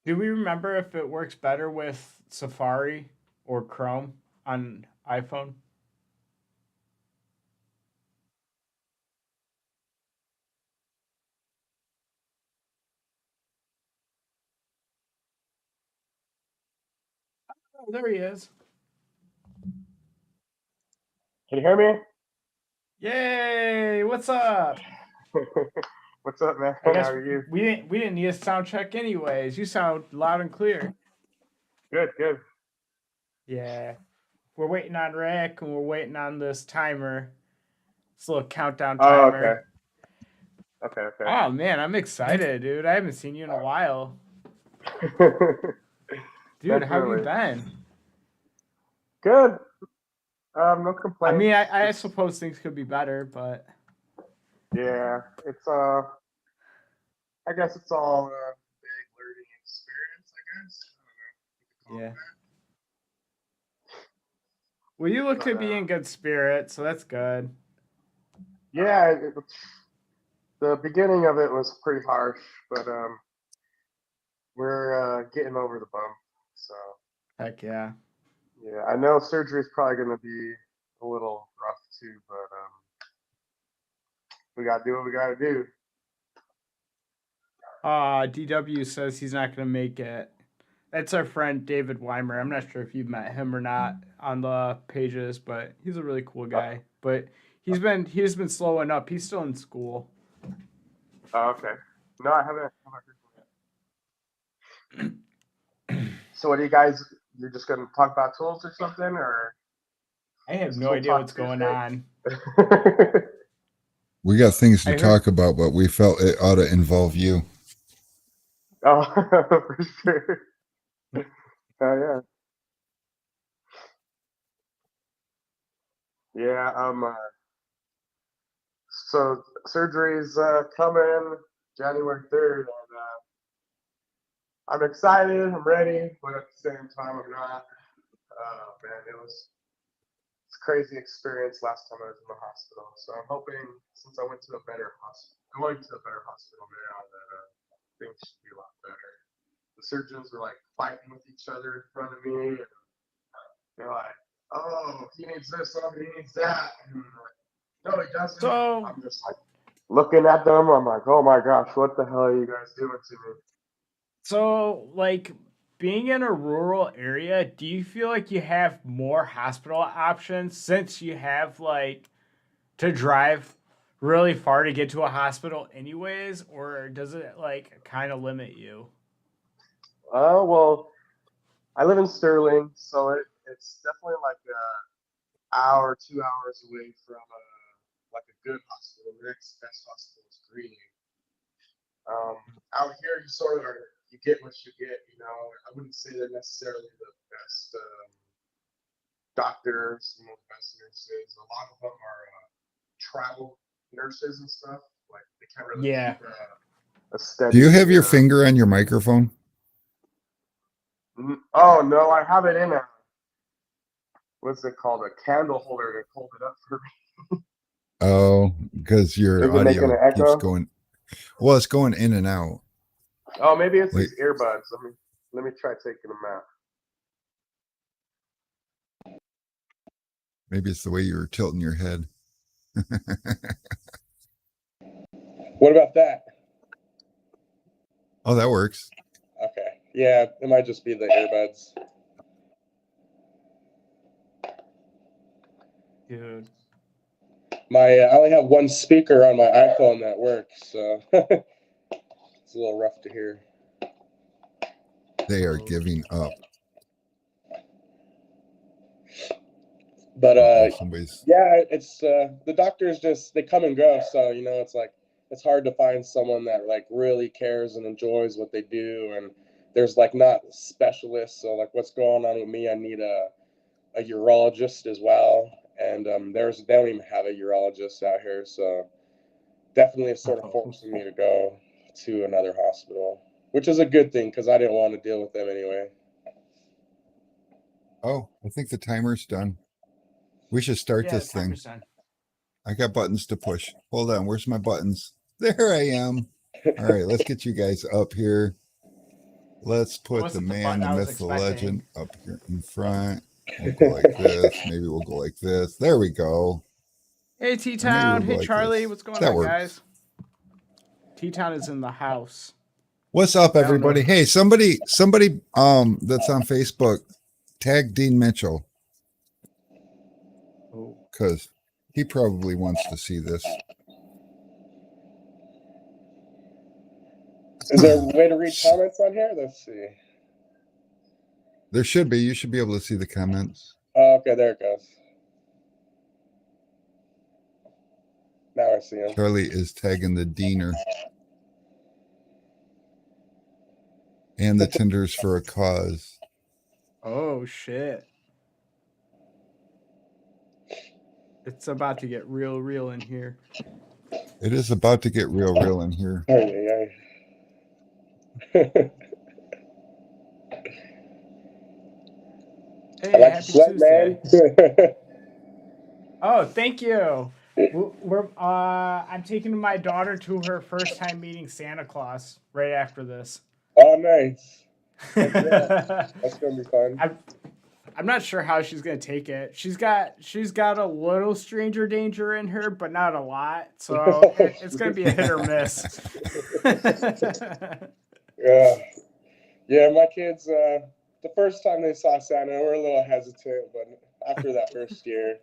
Do we remember if it works better with Safari or Chrome on iPhone? Oh, there he is. Can you hear me? Yay! What's up? What's up, man? I How guess are you? we didn't need a sound check anyways. You sound loud and clear. Good, good. Yeah. We're waiting on Rick and we're waiting on this timer. This little countdown Oh, okay. timer. Okay, Oh man, I'm excited, dude. I haven't seen you in a while. okay. Dude, how have you Definitely. been? Good. No I mean, complaints. I Just suppose things could be better, but yeah, it's I guess it's all a big learning experience, I guess. I don't know what yeah. to Well, you look call it. to be in good spirit, so that's good. Yeah, the beginning of it was pretty harsh, but we're getting over the bump. So Heck yeah. yeah, I know surgery is probably going to be a little rough too, but we got to do what we got to do. DW says he's not going to make it. That's our friend David Weimer. I'm not sure if you've met him or not on the pages, but he's a really cool Uh, guy. But he's been slowing up. He's still in school. okay. No, I haven't heard from him. So, what do you guys? You're just going to talk about tools or something, or I have is no Tool idea Talk what's going on. Tuesday? We got things to I heard. talk about, but we felt it ought to involve you. Oh, for sure. Oh yeah, yeah. So surgery's coming January 3rd, and I'm excited. I'm ready, but at the same time, I'm not. Man, it's a crazy experience last time I was in the hospital. So I'm hoping, since I went to a better hospital, going to a better hospital now, that things should be a lot better. The surgeons were like fighting with each other in front of me, and they're like, "Oh, he needs this, oh, he needs that," and I'm like, "No, he doesn't." So I'm just like looking at them. I'm like, "Oh my gosh, what the hell are you guys doing to me?" like being in a rural area, do you feel like you have more hospital options since you have like to drive really far to get to a hospital anyways, or does it like kind of limit you? Well, I live in Sterling, so it's definitely like an hour, 2 hours away from like a good hospital. The next best hospital is Greening. Um, Out here, you sort of you get what you get. You know, I wouldn't say they're necessarily the best doctors and the best nurses. A lot of them are travel nurses and stuff. Like they can't really Yeah. keep a Do you steady. have your finger on your microphone? Oh no, I have it in a what's it called? A candle holder to hold it up for me. Oh, because your Is it making audio an keeps echo? going. Well, it's going in and out. Oh, maybe it's Like these earbuds. Let me try taking them out. maybe it's the way you're tilting your head. What about that? Oh, that works. Okay. Yeah, it might just be the earbuds. Dude. I only have one speaker on my iPhone that works, so it's a little rough to hear. They are giving up. But Somebody's. yeah, it's the doctors just they come and go, so you know it's like it's hard to find someone that like really cares and enjoys what they do, and there's like not specialists. So like, what's going on with me? I need a urologist as well, and they don't even have a urologist out here, so definitely it's sort of Oh. forcing me to go to another hospital, which is a good thing because I didn't want to deal with them anyway. Oh, I think the timer's done. We should start Yeah, this time thing. percent. I got buttons to push. Hold on. Where's my buttons? There I am. All right, let's get you guys up here. Let's put the wasn't the man, button the I was myth, the legend expecting. up here in front. We'll go like this. Maybe we'll go like this. There we go. Hey, Or maybe we'll T-Town. go Hey, like Charlie. this. What's going That on, works. guys? T-Town is in the house. What's up, I don't know. everybody? Hey, somebody that's on Facebook, tag Dean Mitchell, Oh. because he probably wants to see this. Is there a way to read comments on here? Let's see. There should be. You should be able to see the comments. Oh, okay, there it goes. Now I see him. Charlie is tagging the Deaner and the Tinters for a cause. Oh, shit. It's about to get real in here. It is about to get real in here. Hey. Hey, I like happy sweat, Tuesday. man. Oh, thank you. I'm taking my daughter to her first time meeting Santa Claus right after this. Oh, nice. That's gonna be fun. I'm not sure how she's gonna take it. She's got a little stranger danger in her, but not a lot. So it's gonna be a hit or miss. Yeah. My kids. The first time they saw Santa, were a little hesitant, but after that first year,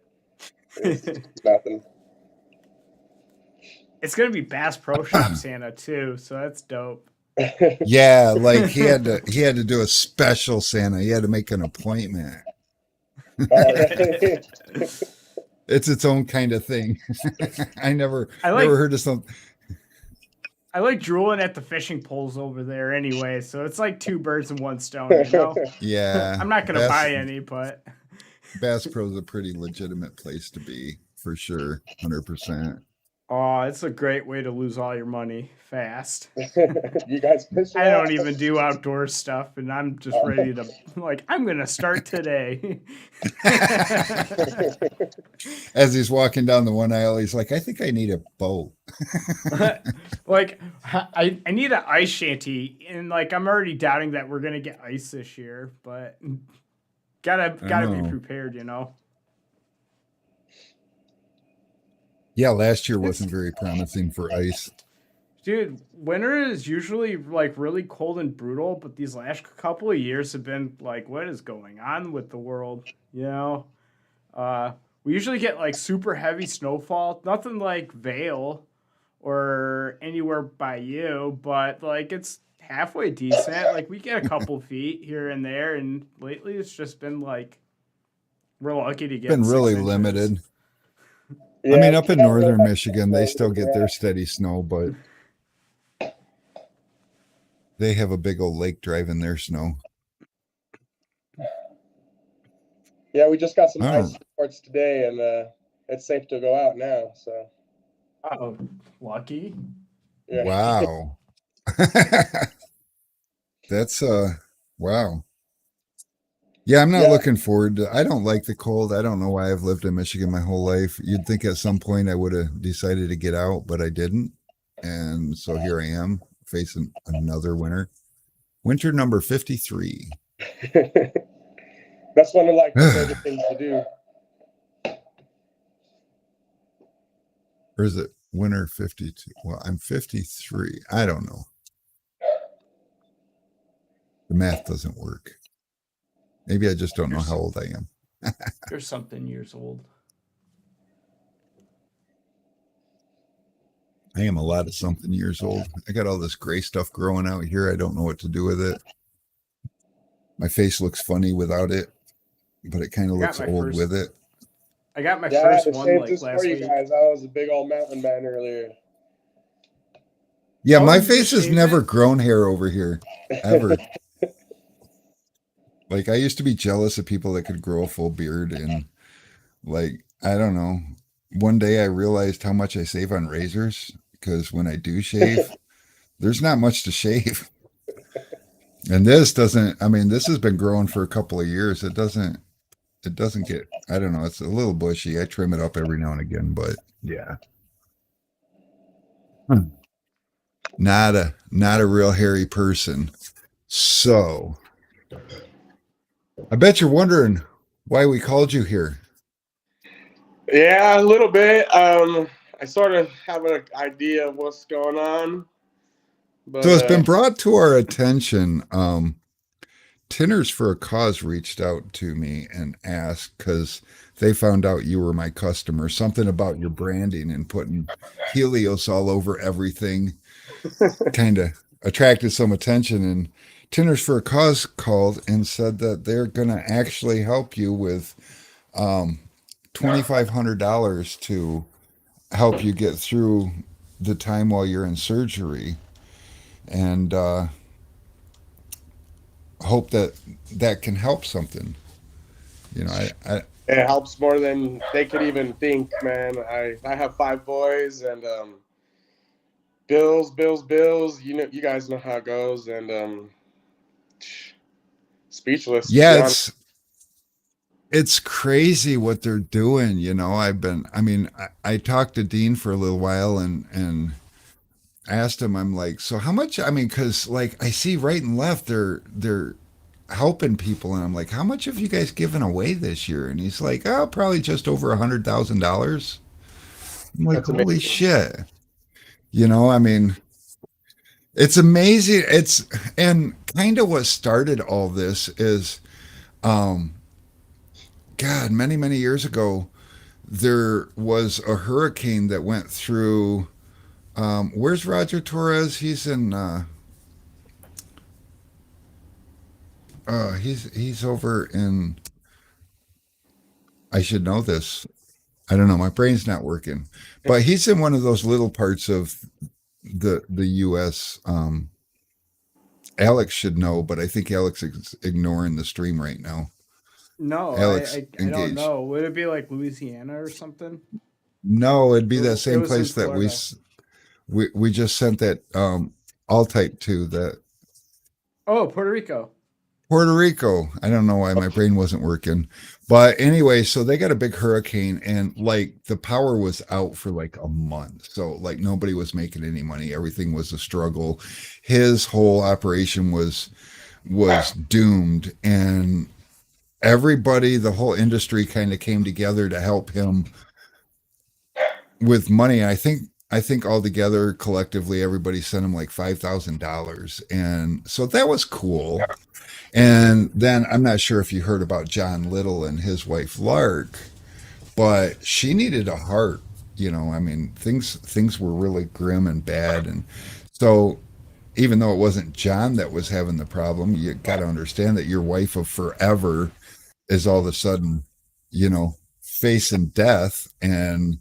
it's nothing. It's gonna be Bass Pro Shop Santa too, so that's dope. Yeah, like he had to do a special Santa. He had to make an appointment. Right. It's its own kind of thing. I never like- heard of something. I like drooling at the fishing poles over there anyway, so it's like two birds in one stone, you know? Yeah. I'm not gonna buy any, but Bass Pro's a pretty legitimate place to be, for sure. 100%. oh, it's a great way to lose all your money fast. You guys fish? I don't even do outdoor stuff, and I'm just ready to I'm gonna start today. As he's walking down the one aisle, he's like, I think I need a boat. Like I need an ice shanty, and I'm already doubting that we're gonna get ice this year, but gotta be prepared, you know. Yeah, last year wasn't very promising for ice. Dude, winter is usually really cold and brutal, but these last couple of years have been what is going on with the world? You know, we usually get super heavy snowfall, nothing like Vale or anywhere by you, but it's halfway decent. We get a couple feet here and there, and lately it's just been we're lucky to get. Been really 6 inches. limited. Yeah, I mean, up in northern Michigan, they still get their steady snow, but they have a big old lake driving their snow. Yeah, we just got some Oh. ice reports today, and it's safe to go out now. So. Oh, lucky. Yeah. Wow. That's wow. Yeah, I'm not looking forward to. I don't like the cold. I don't know why I've lived in Michigan my whole life. You'd think at some point I would have decided to get out, but I didn't. And so here I am facing another winter. Winter number 53. That's one of the favorite things to do. Or is it winter 52? Well, I'm 53. I don't know. The math doesn't work. Maybe I just don't know how old I am. You're something years old. I am a lot of something years old. I got all this gray stuff growing out here. I don't know what to do with it. My face looks funny without it, but it kind of looks old with it. I got my first one last for you week. Guys, I was a big old mountain man earlier. Yeah, my face has never grown hair over here, ever. I used to be jealous of people that could grow a full beard, and I don't know. One day I realized how much I save on razors, because when I do shave, there's not much to shave. And this doesn't, I mean, this has been growing for a couple of years. It doesn't get, I don't know, it's a little bushy. I trim it up every now and again, but yeah. Not a real hairy person. So, I bet you're wondering why we called you here. Yeah, a little bit. I sort of have an idea of what's going on, So, but it's been brought to our attention. Tinters for a Cause reached out to me and asked because they found out you were my customer, something about your branding and putting Helios all over everything kind of attracted some attention. And Tinters for a Cause called and said that they're going to actually help you with um, $2,500 to help you get through the time while you're in surgery. And hope that that can help something. You know, it helps more than they could even think, man. I have five boys, and bills, bills, bills. You guys know how it goes, and speechless to yeah, be honest. it's crazy what they're doing. You know, I mean, I talked to Dean for a little while and asked him, I'm like, so how much? I mean, because like I see right and left, they're helping people, and I'm like, how much have you guys given away this year? And he's like, oh, probably just over $100,000. I'm like, That's amazing. holy shit. You know, I mean, it's amazing. It's and kind of what started all this is, um, God, many many years ago, there was a hurricane that went through. Where's Roger Torres? He's in. He's over in. I should know this. I don't know. My brain's not working, but he's in one of those little parts of the U.S. Alex should know, but I think Alex is ignoring the stream right now. No, Alex I don't engaged. know. Would it be like Louisiana or something? No, it'd be that It same was in place that Florida. we just sent that all type to that Oh, Puerto Rico. Puerto Rico. I don't know why my brain wasn't working. But anyway, so they got a big hurricane and like the power was out for like a month. So like nobody was making any money. Everything was a struggle. His whole operation was doomed and everybody, the whole industry kind of came together to help him with money. I think altogether collectively everybody sent him like $5,000 and so that was cool. And then I'm not sure if you heard about John Little and his wife Lark, but she needed a heart. You know, I mean, things were really grim and bad, and so even though it wasn't John that was having the problem, you got to understand that your wife of forever is all of a sudden, you know, facing death and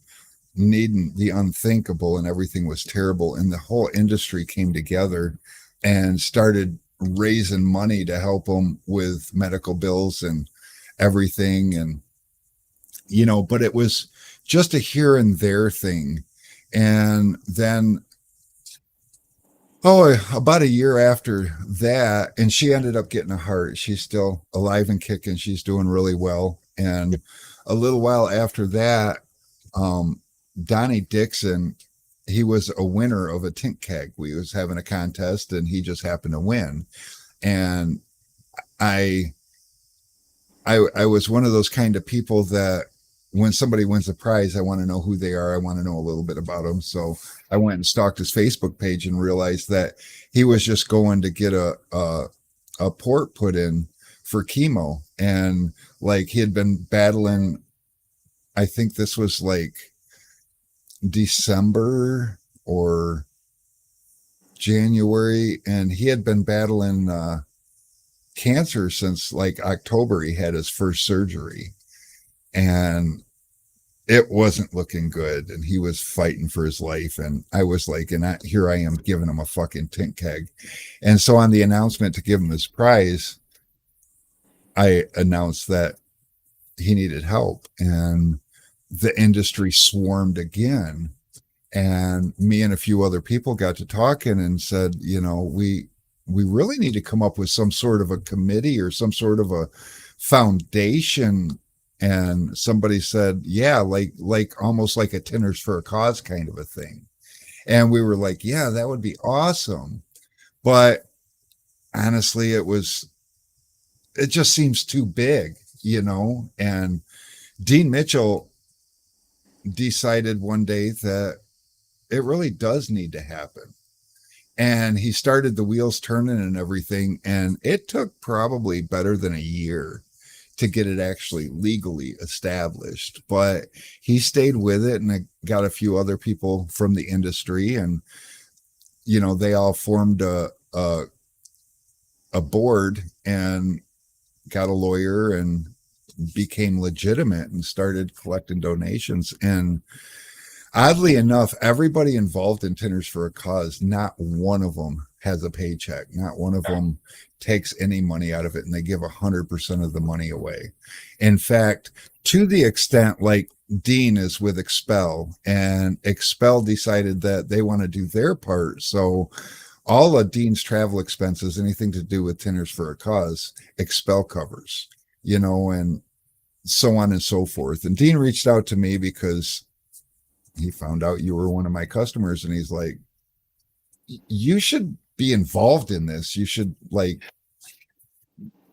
needing the unthinkable, and everything was terrible. And the whole industry came together and started raising money to help them with medical bills and everything. And, you know, but it was just a here and there thing. And then, oh, about a year after that, and she ended up getting a heart. She's still alive and kicking. She's doing really well. And a little while after that, um, Donnie Dixon, he was a winner of a tint keg. We was having a contest, and he just happened to win. And I, I was one of those kind of people that when somebody wins a prize, I want to know who they are. I want to know a little bit about them. So I went and stalked his Facebook page and realized that he was just going to get a port put in for chemo, and like he had been battling. I think this was like December or January, and he had been battling cancer since like October. He had his first surgery, and it wasn't looking good, and he was fighting for his life. And I was like, here I am giving him a fucking tint keg. And so on the announcement to give him his prize, I announced that he needed help, and the industry swarmed again. And me and a few other people got to talking and said, you know, we really need to come up with some sort of a committee or some sort of a foundation. And somebody said, yeah, like almost like a Tinters for a Cause kind of a thing. And we were like, yeah, that would be awesome. But honestly, it just seems too big, and Dean Mitchell decided one day that it really does need to happen. And he started the wheels turning and everything. And it took probably better than a year to get it actually legally established. But he stayed with it, and I got a few other people from the industry, and they all formed a board and got a lawyer and became legitimate and started collecting donations. And oddly enough, everybody involved in Tinters for a Cause, not one of them has a paycheck. Not one of them takes any money out of it, and they give 100% of the money away. In fact, to the extent like Dean is with Expel, and Expel decided that they want to do their part. So all of Dean's travel expenses, anything to do with Tinters for a Cause, Expel covers, and so on and so forth. And Dean reached out to me because he found out you were one of my customers, and he's like, you should be involved in this. You should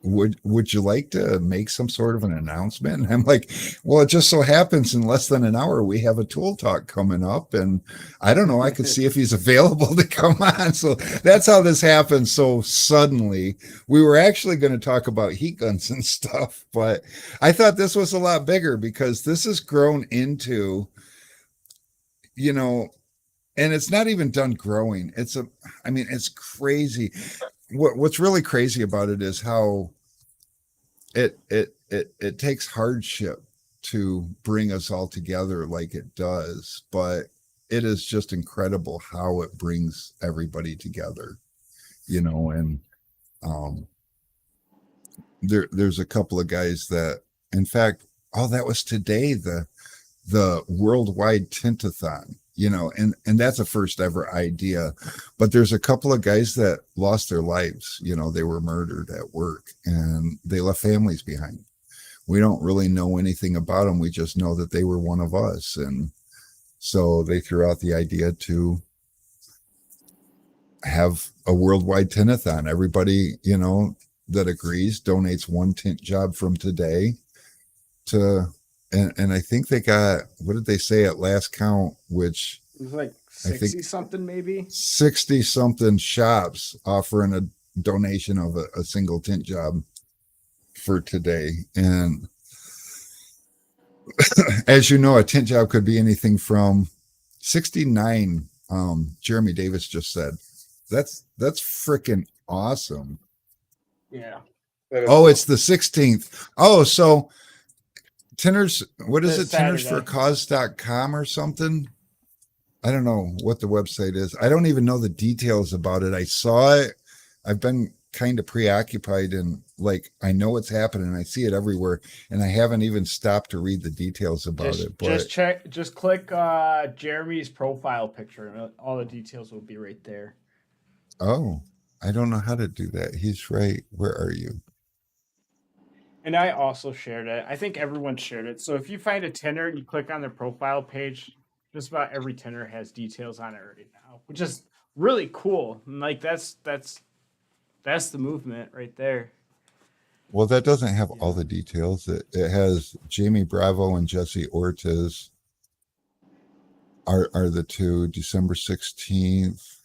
would you like to make some sort of an announcement? And I'm like, well, it just so happens in less than an hour we have a tool talk coming up, and I don't know, I could see if he's available to come on. So that's how this happened so suddenly. We were actually going to talk about heat guns and stuff, but I thought this was a lot bigger because this has grown into, you know and it's not even done growing. It's crazy. What's really crazy about it is how it takes hardship to bring us all together like it does, but it is just incredible how it brings everybody together, and um there's a couple of guys that, in fact, oh, that was today, the worldwide tintathon, and that's a first ever idea. But there's a couple of guys that lost their lives. They were murdered at work, and they left families behind. We don't really know anything about them. We just know that they were one of us. And so they threw out the idea to have a worldwide tintathon. Everybody, that agrees donates one tint job from today to, and I think they got, what did they say at last count, which It was like I think 60 something, maybe. 60 something shops offering a donation of a single tint job for today. And as you know, a tint job could be anything from 69. Jeremy Davis just said that's freaking awesome. Yeah. Oh, it's the 16th. Oh, so Tinters, what is This it? Saturday. Tintersforcause.com or something? I don't know what the website is. I don't even know the details about it. I saw it. I've been kind of preoccupied, and I know it's happening. I see it everywhere, and I haven't even stopped to read the details about it. But Just click Jeremy's profile picture and all the details will be right there. oh, I don't know how to do that. He's right. Where are you? And I also shared it. I think everyone shared it. So if you find a tinner and you click on their profile page, just about every tinner has details on it right now, which is really cool. And that's the movement right there. Well, that doesn't have all Yeah. the details. It has Jamie Bravo and Jesse Ortiz are the two. December 16th.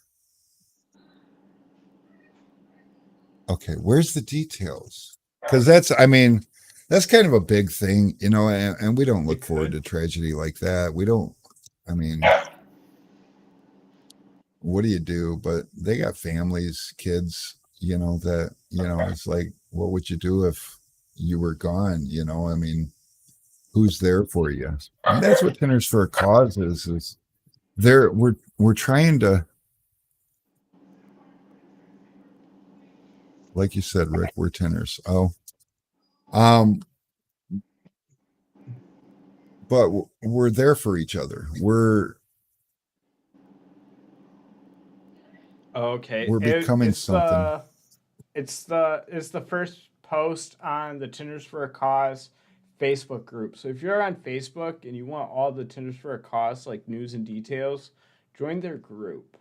Okay, where's the details? Because that's kind of a big thing, and we don't look It forward could. to tragedy like that. We don't, I mean, what do you do? But they got families, kids, that, it's like, what would you do if you were gone? Who's there for you? And that's what Tenders for a Cause is there. We're trying to, like you said, Rick, we're Tenders. Oh, um, but we're there for each other. Okay. We're becoming something. It's the first post on the Tinders for a Cause Facebook group. So if you're on Facebook and you want all the Tinders for a Cause like news and details, join their group.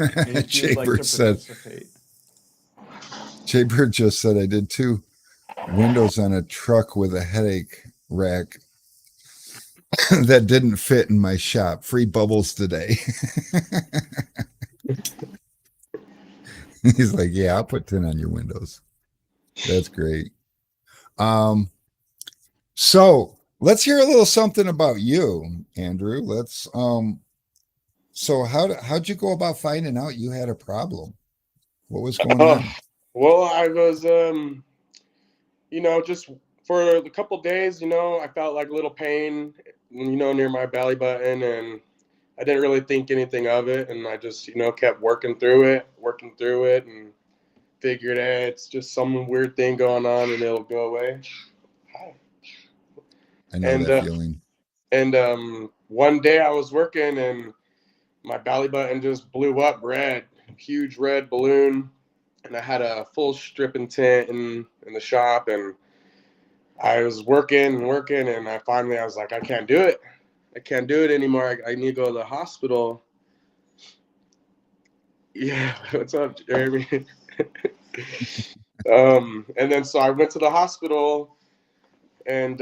if you'd like to Jaybird said, participate. Jaybird just said I did too. Windows on a truck with a headache rack that didn't fit in my shop. Free bubbles today. He's like, yeah, I'll put 10 on your windows. That's great. Um, so let's hear a little something about you, Andrew. So how'd you go about finding out you had a problem? What was going Oh, on? well, I was, just for a couple days, I felt like a little pain, near my belly button, and I didn't really think anything of it, and I just, kept working through it, and figured, hey, it's just some weird thing going on, and it'll go away. I know And that feeling. one day I was working, and my belly button just blew up red, huge red balloon, and I had a full strip and tint in the shop, and I was working and working, and I was like, I can't do it. I can't do it anymore. I need to go to the hospital. Yeah, what's up, Jeremy? And then so I went to the hospital, and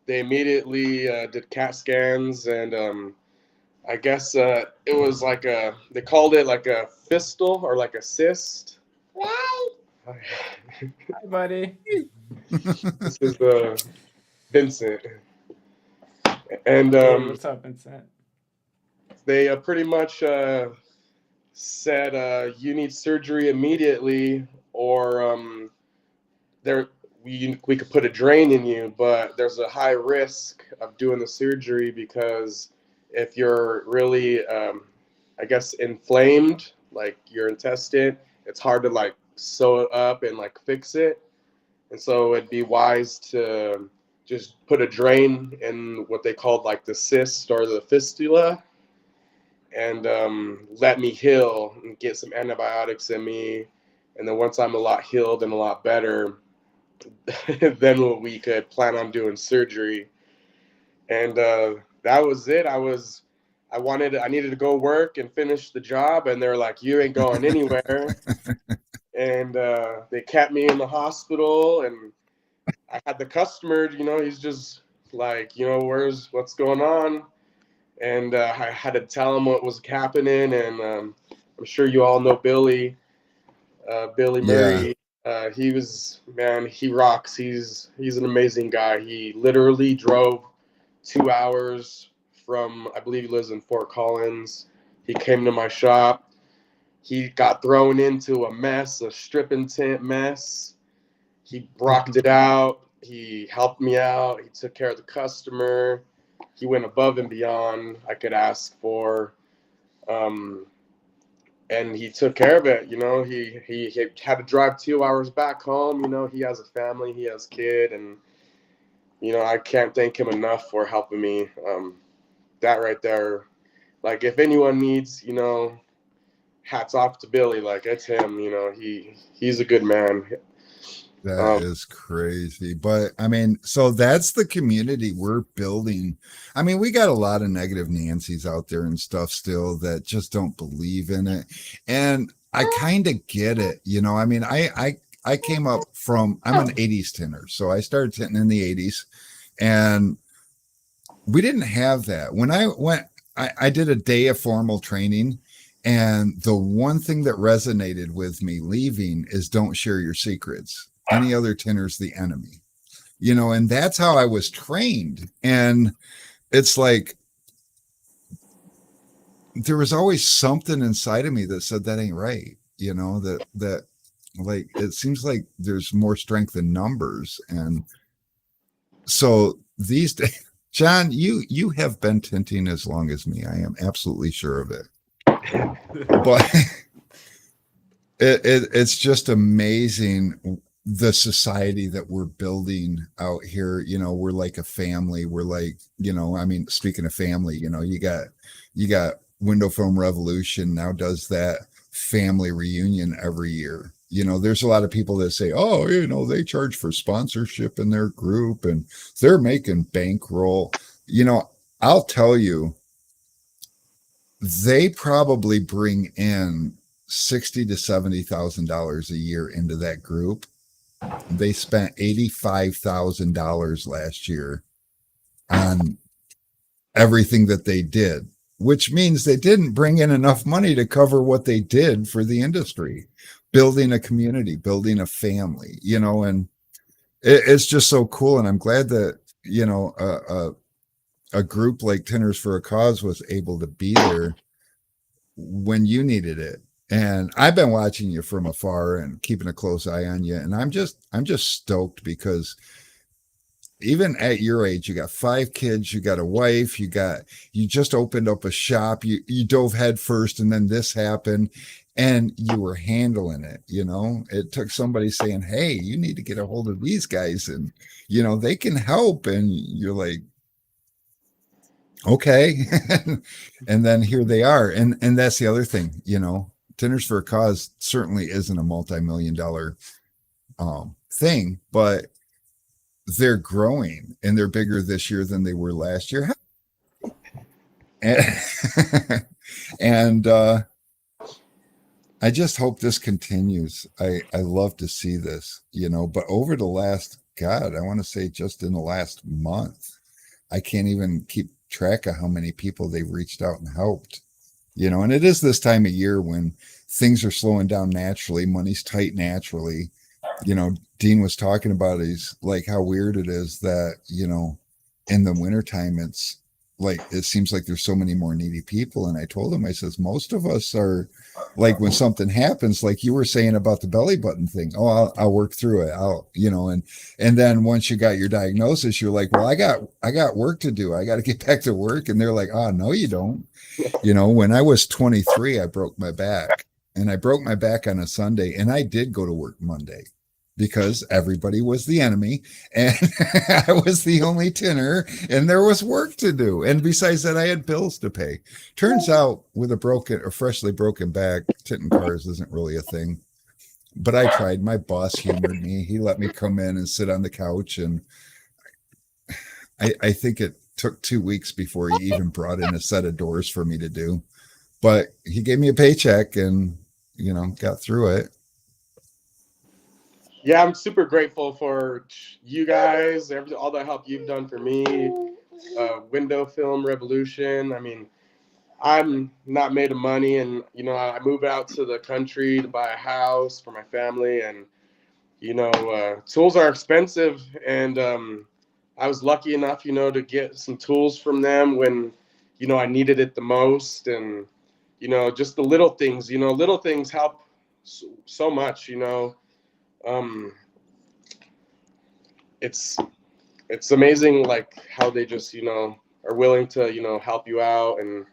they immediately did CAT scans, and I guess it was like they called it like a fistal or like a cyst. Hi, buddy. This is Vincent, and Hey, what's up, Vincent? they pretty much said you need surgery immediately, or there we could put a drain in you, but there's a high risk of doing the surgery because if you're really, I guess, inflamed, like your intestine, it's hard to like sew it up and like fix it. And so it'd be wise to just put a drain in what they called like the cyst or the fistula, and let me heal and get some antibiotics in me. And then once I'm a lot healed and a lot better, then we could plan on doing surgery. And that was it. I needed to go work and finish the job, and they're like, "You ain't going anywhere." And they kept me in the hospital, and I had the customer. He's just like, what's going on? And I had to tell him what was happening. And I'm sure you all know Billy Yeah. Murray. He rocks. He's an amazing guy. He literally drove 2 hours from, I believe he lives in Fort Collins. He came to my shop. He got thrown into a mess, a strip and tint mess. He rocked it out. He helped me out. He took care of the customer. He went above and beyond I could ask for. Um, and he took care of it. He had to drive 2 hours back home. He has a family, he has a kid, and I can't thank him enough for helping me. That right there, like if anyone needs, hats off to Billy. Like it's him. He's a good man. That Um, is crazy. But I mean, so that's the community we're building. I mean, we got a lot of negative Nancy's out there and stuff still that just don't believe in it. And I kind of get it. I mean, I came up from, I'm an 80s tinner. So I started tinting in the 80s, and we didn't have that. When I went, I did a day of formal training. And the one thing that resonated with me leaving is don't share your secrets. Any other tinner's the enemy, and that's how I was trained. And it's like there was always something inside of me that said that ain't right, that like it seems like there's more strength in numbers. And so these days, John, you have been tinting as long as me. I am absolutely sure of it. But it's just amazing the society that we're building out here. We're like a family. We're like, I mean, speaking of family, you got Window Film Revolution now does that family reunion every year. There's a lot of people that say, oh, they charge for sponsorship in their group and they're making bankroll. I'll tell you, they probably bring in 60 to $70,000 a year into that group. They spent $85,000 last year on everything that they did, which means they didn't bring in enough money to cover what they did for the industry, building a community, building a family, and it's just so cool. And I'm glad that, a group like Tinters for a Cause was able to be there when you needed it. And I've been watching you from afar and keeping a close eye on you. And I'm just stoked because even at your age, you got 5 kids, you got a wife, you just opened up a shop, you dove head first, and then this happened, and you were handling it. It took somebody saying, "Hey, you need to get a hold of these guys, and they can help." And you're like, "Okay," and then here they are, and that's the other thing. Tenders for a Cause certainly isn't a multi-million-dollar thing, but they're growing and they're bigger this year than they were last year. And, and I just hope this continues. I love to see this, but over the last, God, I want to say just in the last month, I can't even keep track of how many people they've reached out and helped. And it is this time of year when things are slowing down naturally, money's tight naturally. Dean was talking about he's like how weird it is that, in the wintertime, it's like, it seems like there's so many more needy people. And I told him, I says, most of us are like, when something happens, like you were saying about the belly button thing, oh, I'll work through it. And then once you got your diagnosis, you're like, well, I got work to do. I got to get back to work. And they're like, oh, no, you don't. When I was 23, I broke my back, and I broke my back on a Sunday, and I did go to work Monday because everybody was the enemy and I was the only tinner and there was work to do. And besides that, I had bills to pay. Turns out with a freshly broken back, tinting cars isn't really a thing. But I tried. My boss humored me. He let me come in and sit on the couch. And I think it took 2 weeks before he even brought in a set of doors for me to do. But he gave me a paycheck and, got through it. Yeah, I'm super grateful for you guys, all the help you've done for me. Window Film Revolution. I mean, I'm not made of money, and I moved out to the country to buy a house for my family, and tools are expensive, and I was lucky enough, to get some tools from them when, I needed it the most, and just the little things, little things help so much, um, it's it's amazing like how they just are willing to help you out and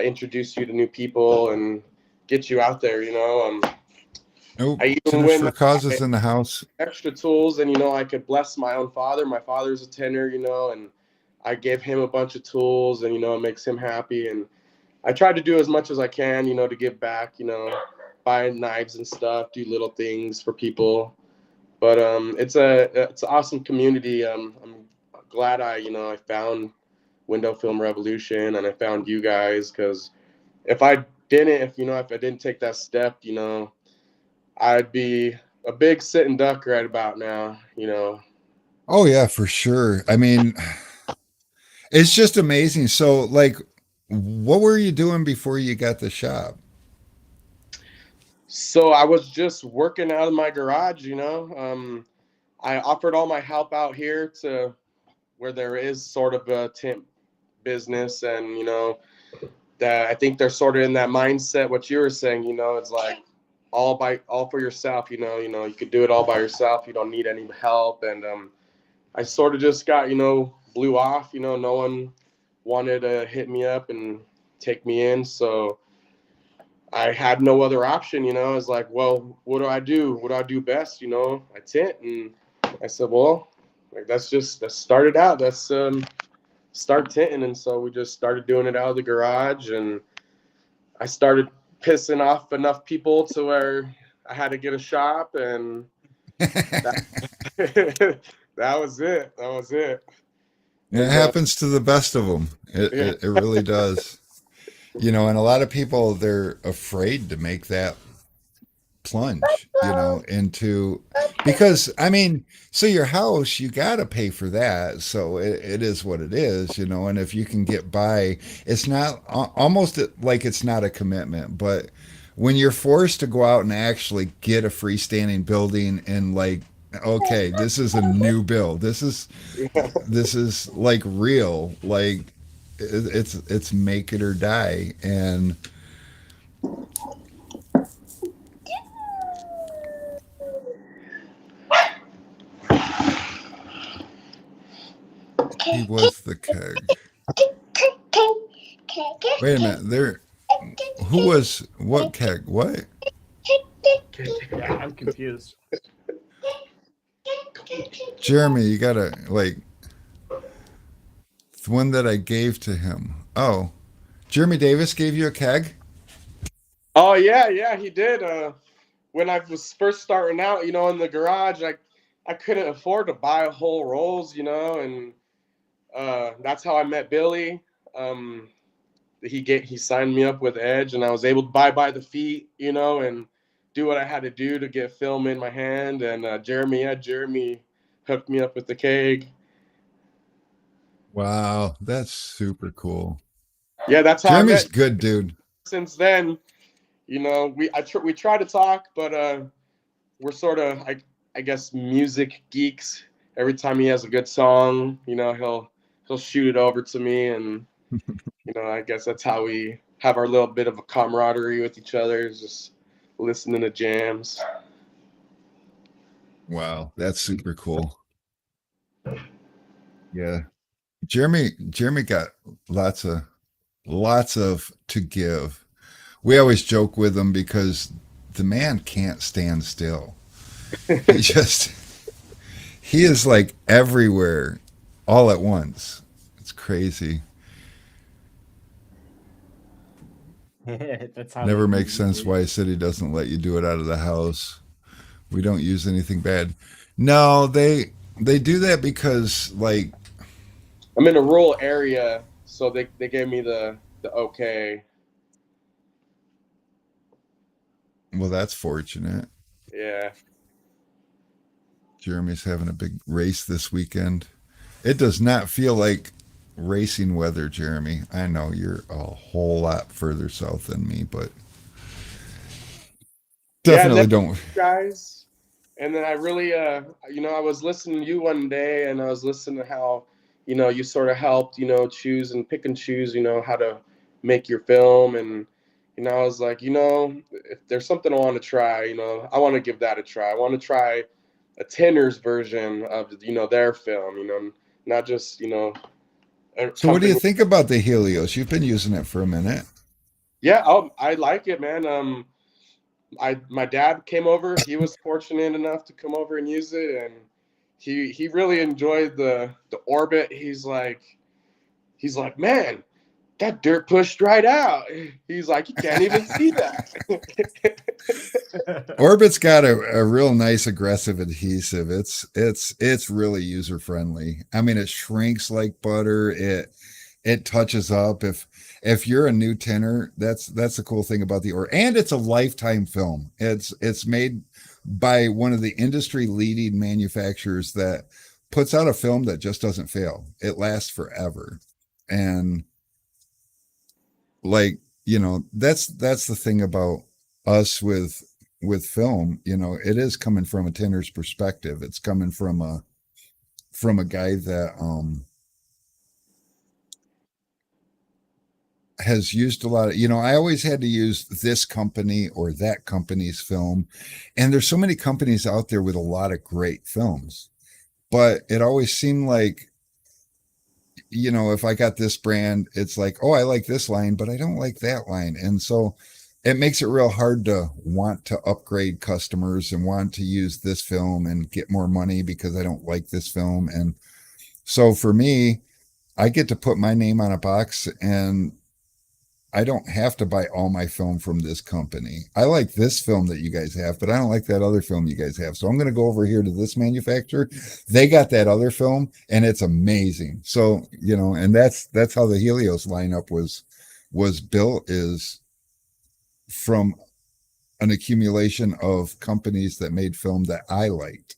introduce you to new people and get you out there. Nope. I even Sinners win for Causes in the house. extra tools, and I could bless my own father. My father's a tenor, and I gave him a bunch of tools, and it makes him happy. And I try to do as much as I can, to give back. Buy knives and stuff, do little things for people. But it's an awesome community. I'm glad I found Window Film Revolution and I found you guys, because if I didn't, if I didn't take that step, I'd be a big sitting duck right about now. Oh yeah, for sure. I mean, it's just amazing. So like, what were you doing before you got the shop? So I was just working out of my garage. I offered all my help out here to where there is sort of a temp business, and that I think they're sort of in that mindset. What you were saying, it's like all for yourself. You could do it all by yourself. You don't need any help. And I sort of just got blew off. No one wanted to hit me up and take me in, so I had no other option. I was like, well, what do I do? What do I do best? I tint, and I said, well, like let's start it out. Let's start tinting. And so we just started doing it out of the garage, and I started pissing off enough people to where I had to get a shop, and that, that was it. That was it. It And happens to the best of them. It, yeah, it, it really does. You know, and a lot of people, they're afraid to make that plunge, you know, into, because I mean, so your house, you got to pay for that. So it is what it is, you know, and if you can get by, it's not almost like it's not a commitment, but when you're forced to go out and actually get a freestanding building and like, okay, this is a new build. This is like real, like it's make it or die. And he was the keg. Wait a minute. There, who was what keg? What? Yeah, I'm confused. Jeremy, you gotta like the one that I gave to him. Oh, Jeremy Davis gave you a keg? Oh yeah, yeah, he did. When I was first starting out, in the garage, I couldn't afford to buy whole rolls, and that's how I met Billy. Um, he signed me up with Edge, and I was able to buy by the feet, and do what I had to do to get film in my hand. And Jeremy hooked me up with the keg. Wow, that's super cool. Yeah, that's how I Jeremy's met. good, dude. Since then, we try to talk, but we're sort of I guess music geeks. Every time he has a good song, he'll shoot it over to me, and I guess that's how we have our little bit of a camaraderie with each other, is just listening to jams. Wow, that's super cool. Yeah. Jeremy got lots of to give. We always joke with him because the man can't stand still. He just he is like everywhere all at once. It's crazy. That's how they Never do makes these sense why a days. city doesn't let you do it out of the house. We don't use anything bad. No, they do that because like, I'm in a rural area, so they gave me the okay. well, that's fortunate. Yeah. Jeremy's having a big race this weekend. It does not feel like racing weather, Jeremy. I know you're a whole lot further south than me, but Yeah, definitely never don't. guys. And then I really, I was listening to you one day, and I was listening to how, you sort of helped, choose and pick and choose, how to make your film. And, I was like, if there's something I want to try, I want to give that a try. I want to try a Tinters version of, their film, not just, a So, what do you company. think about the Helios? You've been using it for a minute. Yeah, I like it, man. My dad came over. He was fortunate enough to come over and use it, and he really enjoyed the orbit. He's like, man, that dirt pushed right out. He's like, you can't even see that. Orbit's got a real nice aggressive adhesive. It's really user friendly. I mean, it shrinks like butter. It touches up. If you're a new tinner, that's the cool thing about the or and it's a lifetime film. It's made by one of the industry leading manufacturers that puts out a film that just doesn't fail. It lasts forever. And like, that's the thing about us with film. It is coming from a tinner's perspective. It's coming from a guy that has used a lot of, I always had to use this company or that company's film. And there's so many companies out there with a lot of great films, but it always seemed like, if I got this brand, it's like, oh, I like this line, but I don't like that line. And so it makes it real hard to want to upgrade customers and want to use this film and get more money because I don't like this film. And so for me, I get to put my name on a box and I don't have to buy all my film from this company. I like this film that you guys have, but I don't like that other film you guys have. So I'm going to go over here to this manufacturer. They got that other film and it's amazing. So, and that's how the Helios lineup was built is from an accumulation of companies that made film that I liked.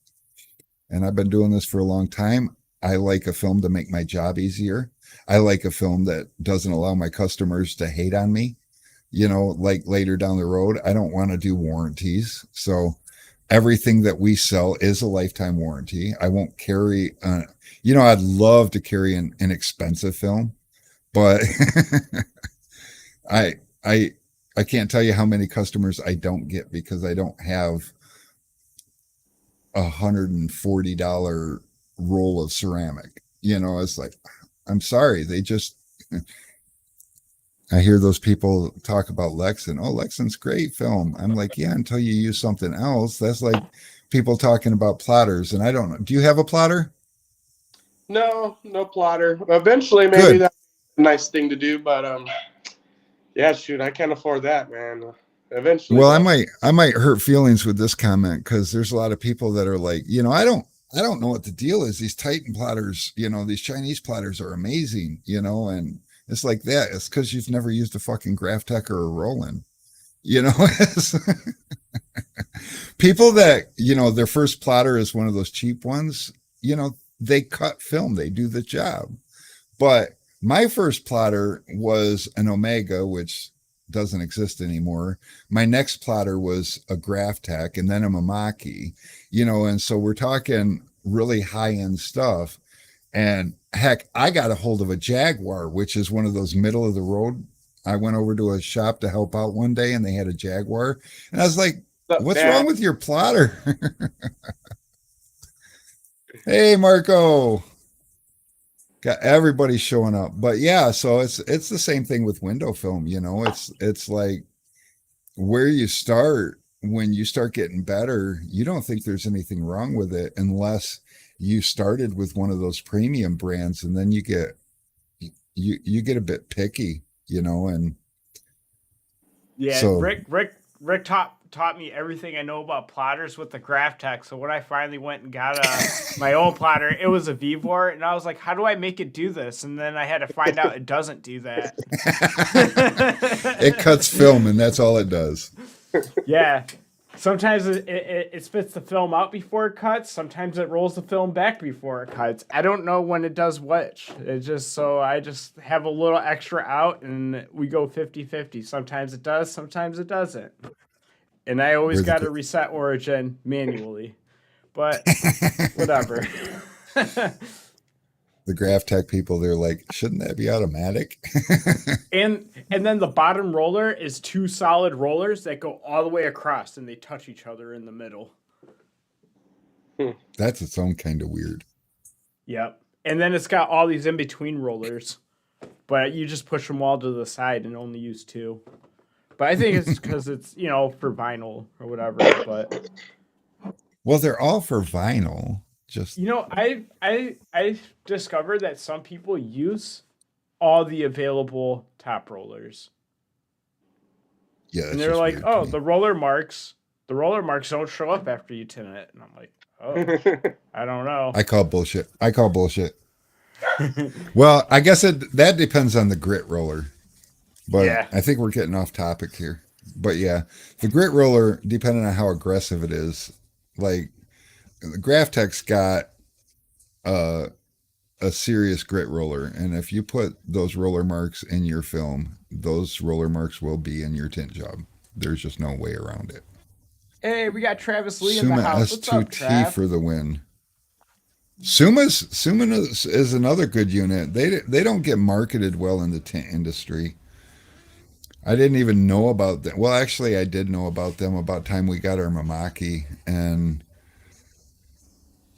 And I've been doing this for a long time. I like a film to make my job easier. I like a film that doesn't allow my customers to hate on me. Like later down the road, I don't want to do warranties. So everything that we sell is a lifetime warranty. I won't carry, I'd love to carry an expensive film, but I, I, I can't tell you how many customers I don't get because I don't have $140 roll of ceramic. It's like, I'm sorry. I hear those people talk about Lexan. Oh, Lexan's great film. I'm like, yeah, until you use something else. That's like people talking about plotters. And I don't know. Do you have a plotter? No, no plotter. Eventually, maybe Good. that's a nice thing to do, but yeah, shoot, I can't afford that, man. Eventually, Well, though. I might hurt feelings with this comment because there's a lot of people that are like, I don't know what the deal is. These Titan plotters, these Chinese plotters are amazing, and it's like that. It's because you've never used a fucking Graph Tech or a Roland. It's people that, their first plotter is one of those cheap ones, they cut film, they do the job. But my first plotter was an Omega, which doesn't exist anymore. My next plotter was a Graph Tech and then a Mamaki, and so we're talking really high end stuff. And heck, I got a hold of a Jaguar, which is one of those middle of the road. I went over to a shop to help out one day and they had a Jaguar. And I was like, What's up, what's man? wrong with your plotter? Hey, Marco. Got everybody showing up. But yeah, so it's the same thing with window film, It's like where you start when you start getting better, you don't think there's anything wrong with it unless you started with one of those premium brands and then you get a bit picky, and Yeah, so Rick taught me everything I know about plotters with the Graph Tech. So when I finally went and got my own plotter, it was a Vivor, and I was like, "How do I make it do this?" And then I had to find out it doesn't do that. it cuts film and that's all it does. Yeah. Sometimes it spits the film out before it cuts. Sometimes it rolls the film back before it cuts. I don't know when it does which. I just have a little extra out and we go 50-50. Sometimes it does, sometimes it doesn't. And I always We're got to the reset origin manually. But whatever. the Graph Tech people, they're like, shouldn't that be automatic? And then the bottom roller is two solid rollers that go all the way across and they touch each other in the middle. That's its own kind of weird. Yep. And then it's got all these in between rollers, but you just push them all to the side and only use two. But I think it's because it's for vinyl or whatever. But Well, they're all for vinyl. Just I discovered that some people use all the available top rollers, yeah, and that's they're just like, weird to "Oh, me. the roller marks don't show up after you tin it," and I'm like, "Oh, I don't know." I call bullshit. I call bullshit. Well, I guess that depends on the grit roller. But Yeah. I think we're getting off topic here. But yeah, the grit roller, depending on how aggressive it is, like the Graph Tech's got a, a serious grit roller. And if you put those roller marks in your film, those roller marks will be in your tint job. There's just no way around it. Hey, we got Travis Lee in the Suma house. What's up, S2T Trav? for the win. Suma is another good unit. They don't get marketed well in the tint industry. I didn't even know about them. Well, actually, I did know about them about time we got our Mamaki, and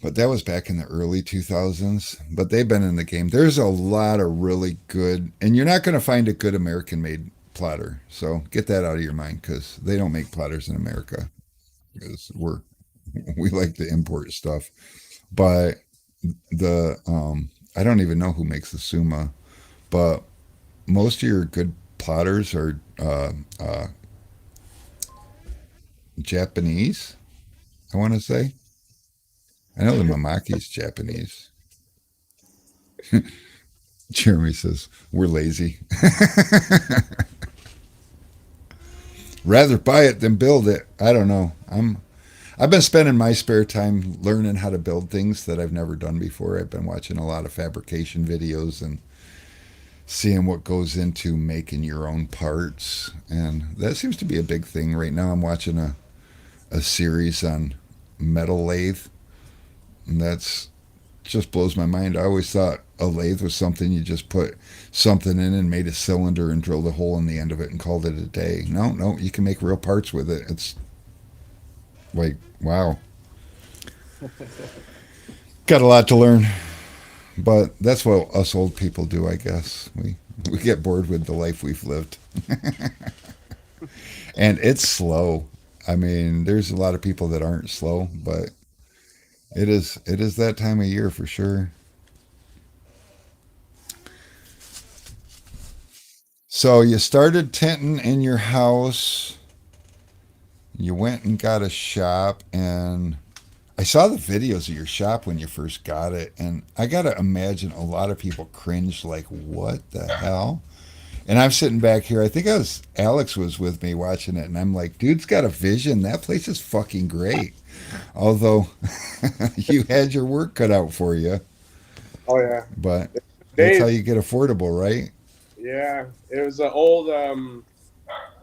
but that was back in the early 2000s. But they've been in the game. There's a lot of really good, and you're not going to find a good American-made plotter. So get that out of your mind because they don't make plotters in America because we like to import stuff. But the I don't even know who makes the Suma, but most of your good plotters are Japanese, I want to say. I know the Mamaki's Japanese. Jeremy says we're lazy. Rather buy it than build it. I don't know. I've been spending my spare time learning how to build things that I've never done before. I've been watching a lot of fabrication videos and seeing what goes into making your own parts. And that seems to be a big thing right now. I'm watching a series on metal lathe, and that's just blows my mind. I always thought a lathe was something you just put something in and made a cylinder and drilled a hole in the end of it and called it a day. No, no, you can make real parts with it. It's like, wow. Got a lot to learn, but that's what us old people do, I guess. We get bored with the life we've lived. And it's slow. I mean, there's a lot of people that aren't slow, but it is that time of year for sure. So you started tinting in your house. You went and got a shop, and I saw the videos of your shop when you first got it, and I gotta imagine a lot of people cringed like, "What the hell?" And I'm sitting back here. I think Alex was with me watching it, and I'm like, "Dude's got a vision. That place is fucking great." Although you had your work cut out for you, Oh yeah, but that's how days. you get affordable, right? Yeah, it was an old.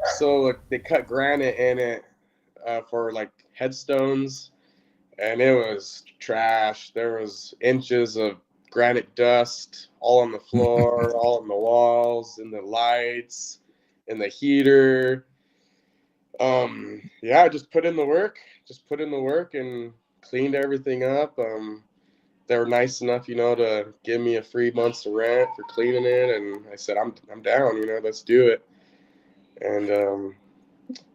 So like, they cut granite in it for like headstones, and it was trash. There was inches of granite dust all on the floor, all on the walls, in the lights, in the heater. Yeah, just put in the work. Just put in the work and cleaned everything up. They were nice enough, to give me a free month's rent for cleaning it, and I said, I'm down. Let's do it. And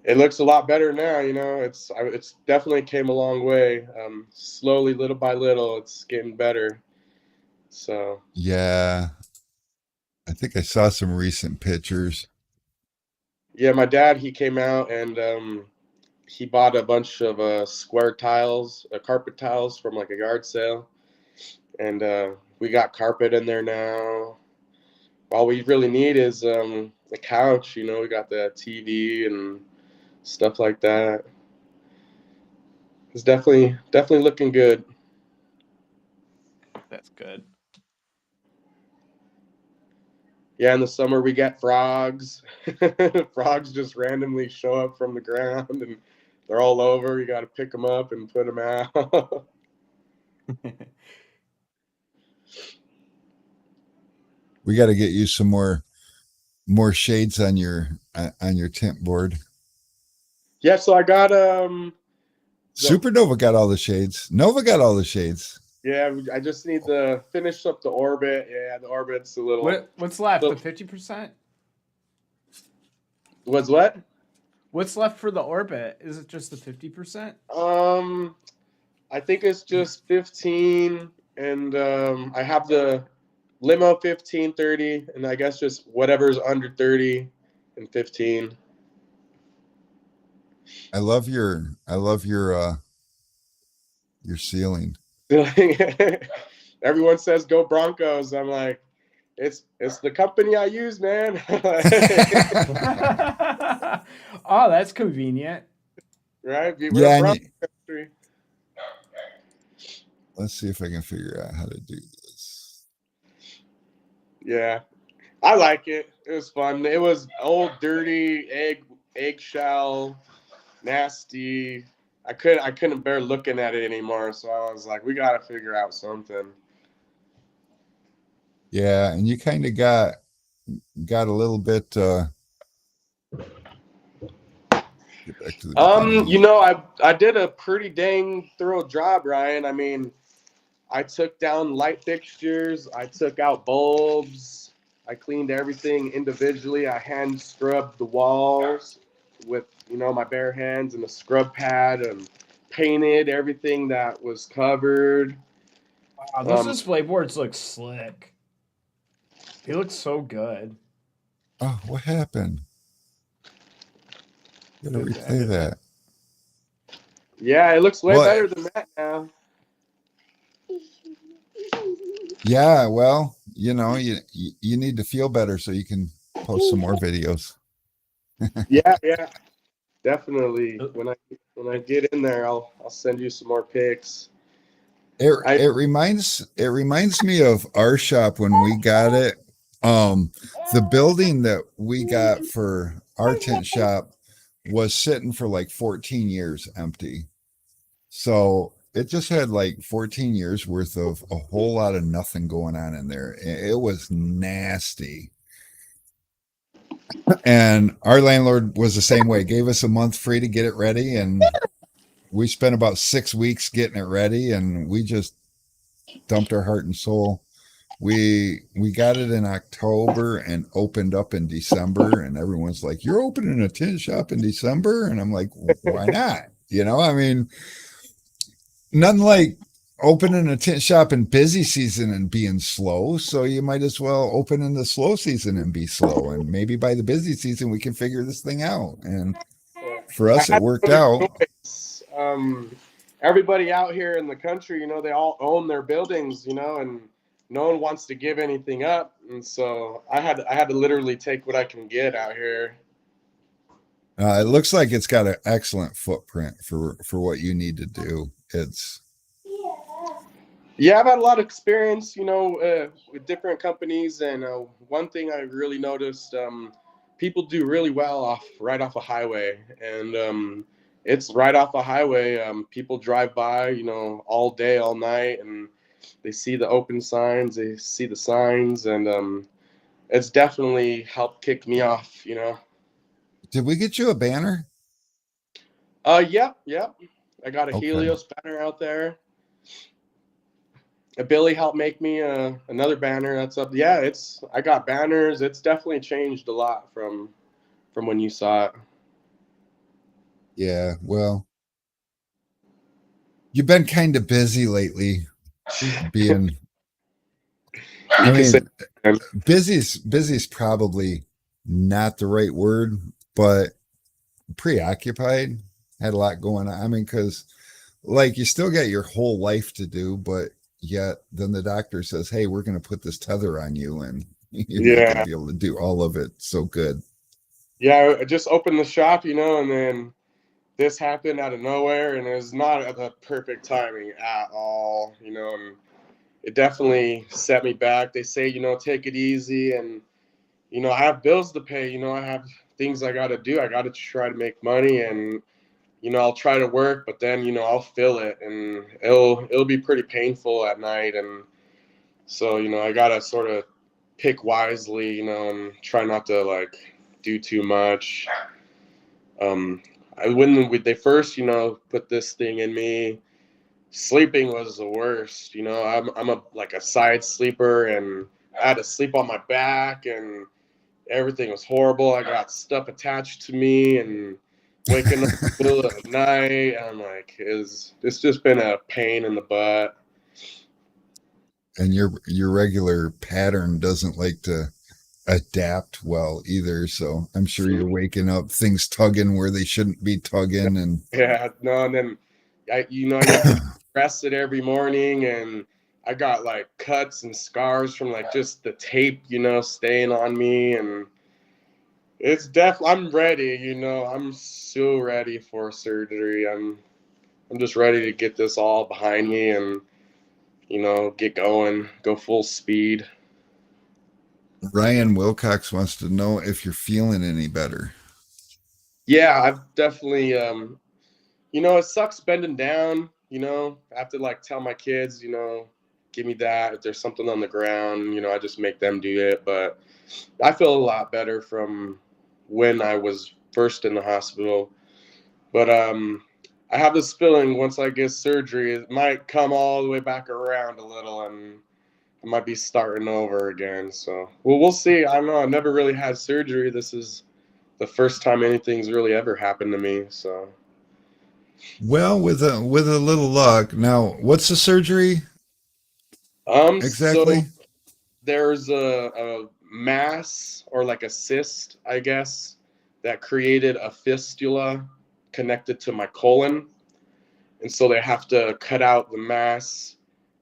it looks a lot better now. It's definitely came a long way. Slowly, little by little, it's getting better. So Yeah, I think I saw some recent pictures. yeah, my dad, he came out and he bought a bunch of square tiles, carpet tiles from like a yard sale, and we got carpet in there now. All we really need is a couch. We got the TV and stuff like that. It's definitely looking good. That's good. Yeah, in the summer we get frogs. Frogs just randomly show up from the ground and they're all over. You got to pick them up and put them out. We got to get you some more shades on your tent board. Yeah, so I got the Supernova got all the shades. Nova got all the shades. yeah, I just need to finish up the orbit. Yeah, the orbit's a little. What's left? The So 50%? was what? What's left for the orbit? Is it just the 50%? Um, I think it's just 15, and I have the limo 15, 30, and I guess just whatever's under 30 and 15. I love your ceiling. Everyone says go Broncos. I'm like, it's the company I use, man. Oh, that's convenient. Right? We're a Yeah, and Broncos country. let's see if I can figure out how to do this. Yeah, I like it. It was fun. It was old, dirty eggshell, nasty. I couldn't bear looking at it anymore. So I was like, we got to figure out something. Yeah, and you kind of got a little bit. Get back to the beginning. I did a pretty dang thorough job, Ryan. I mean, I took down light fixtures. I took out bulbs. I cleaned everything individually. I hand scrubbed the walls with, my bare hands and a scrub pad and painted everything that was covered. Wow, those Um, display boards look slick. They look so good. Oh, what happened? Got to Good replay that. yeah, it looks way Well, better than that now. yeah. Well, you need to feel better so you can post some more videos. Yeah, yeah, definitely. Uh, When I get in there, I'll send you some more pics. It I it reminds me of our shop when we got it. Um, the building that we got for our tent shop was sitting for like 14 years empty. So it just had like 14 years worth of a whole lot of nothing going on in there. It was nasty. And our landlord was the same way, gave us a month free to get it ready. And we spent about 6 weeks getting it ready. And we just dumped our heart and soul. We got it in October and opened up in December. And everyone's like, "You're opening a tent shop in December?" And I'm like, "Why not?" I mean, nothing like opening a tent shop in busy season and being slow. So you might as well open in the slow season and be slow. And maybe by the busy season, we can figure this thing out. And for I us, it had worked no out. choice. Everybody out here in the country, they all own their buildings, and no one wants to give anything up, and so I had to literally take what I can get out here. It looks like it's got an excellent footprint for what you need to do. It's Yeah, I've had a lot of experience, with different companies, and one thing I really noticed, people do really well right off a highway, and it's right off a highway. People drive by, all day, all night, and they see the open signs, they see the signs, and it's definitely helped kick me off. Did we get you a banner? Yep, yep. I got a Okay. Helios banner out there. Billy helped make me another banner that's up. Yeah, I got banners. It's definitely changed a lot from when you saw Yeah. Well, you've been kind of busy lately it. being, You I can say, mean, busy's probably not the right word, but preoccupied, had a lot going on. I mean, because like you still got your whole life to do, but yet then the doctor says, "Hey, we're going to put this tether on you, and you're not going to yeah, be able to do all of it so good." yeah. I just opened the shop, and then this happened out of nowhere, and it was not at the perfect timing at all. And it definitely set me back. They say, take it easy, and I have bills to pay. I have things I got to do. I got to try to make money, and I'll try to work, but then I'll feel it, and it'll be pretty painful at night, and so I gotta sort of pick wisely, and try not to like do too much. Um, when they first put this thing in me, sleeping was the worst. I'm a like a side sleeper, and I had to sleep on my back, and everything was horrible. I got stuff attached to me, and waking up in the middle of the night. I'm like, it's just been a pain in the butt. And your regular pattern doesn't like to adapt well either. So I'm sure you're waking up things tugging where they shouldn't be tugging, and Yeah, no, and then you have to dress it every morning, and I got like cuts and scars from like just the tape, staying on me, and it's I'm ready, I'm so ready for surgery. I'm just ready to get this all behind me and get going, go full speed. Ryan Wilcox wants to know if you're feeling any better. Yeah, I've definitely it sucks bending down, I have to like tell my kids, give me that. If there's something on the ground, I just make them do it. But I feel a lot better from when I was first in the hospital. But I have this feeling once I get surgery, it might come all the way back around a little, and I might be starting over again. So, well, we'll see. I don't know. I've never really had surgery. This is the first time anything's really ever happened to me. So, Well, with a little luck. Now, what's the surgery so exactly? there's a mass or like a cyst, I guess, that created a fistula connected to my colon, and so they have to cut out the mass